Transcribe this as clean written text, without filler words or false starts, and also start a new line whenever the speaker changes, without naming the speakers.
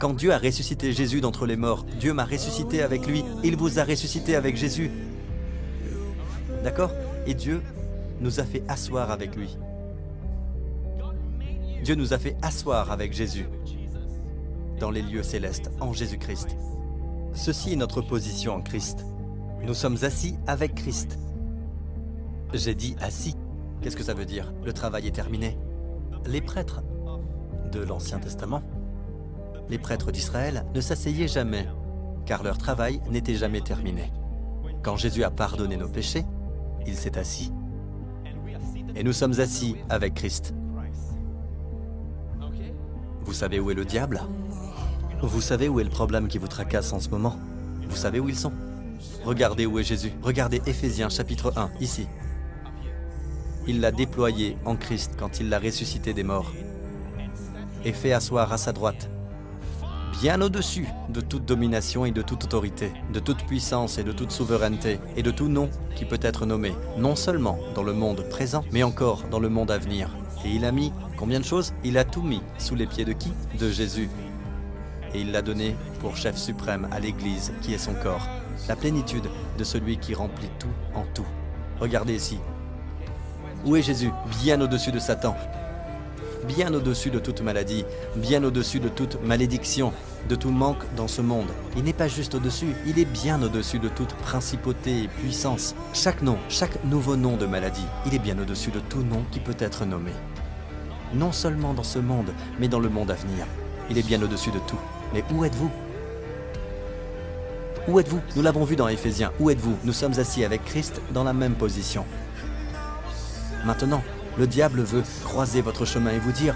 Quand Dieu a ressuscité Jésus d'entre les morts, Dieu m'a ressuscité avec lui. Il vous a ressuscité avec Jésus. D'accord? Et Dieu nous a fait asseoir avec lui. Dieu nous a fait asseoir avec Jésus dans les lieux célestes, en Jésus-Christ. Ceci est notre position en Christ. Nous sommes assis avec Christ. J'ai dit assis. Qu'est-ce que ça veut dire? Le travail est terminé. Les prêtres de l'Ancien Testament, les prêtres d'Israël ne s'asseyaient jamais, car leur travail n'était jamais terminé. Quand Jésus a pardonné nos péchés, il s'est assis. Et nous sommes assis avec Christ. Vous savez où est le diable? Vous savez où est le problème qui vous tracasse en ce moment? Vous savez où ils sont? Regardez où est Jésus. Regardez Éphésiens chapitre 1, ici. Il l'a déployé en Christ quand il l'a ressuscité des morts et fait asseoir à sa droite, bien au-dessus de toute domination et de toute autorité, de toute puissance et de toute souveraineté et de tout nom qui peut être nommé, non seulement dans le monde présent, mais encore dans le monde à venir. Et il a mis combien de choses? Il a tout mis sous les pieds de qui? De Jésus. Et il l'a donné pour chef suprême à l'Église, qui est son corps, la plénitude de celui qui remplit tout en tout. Regardez ici. Où est Jésus? Bien au-dessus de Satan, bien au-dessus de toute maladie, bien au-dessus de toute malédiction, de tout manque dans ce monde. Il n'est pas juste au-dessus, il est bien au-dessus de toute principauté et puissance. Chaque nom, chaque nouveau nom de maladie, il est bien au-dessus de tout nom qui peut être nommé. Non seulement dans ce monde, mais dans le monde à venir. Il est bien au-dessus de tout. Mais où êtes-vous? Où êtes-vous? Nous l'avons vu dans Éphésiens. Où êtes-vous? Nous sommes assis avec Christ dans la même position. Maintenant, le diable veut croiser votre chemin et vous dire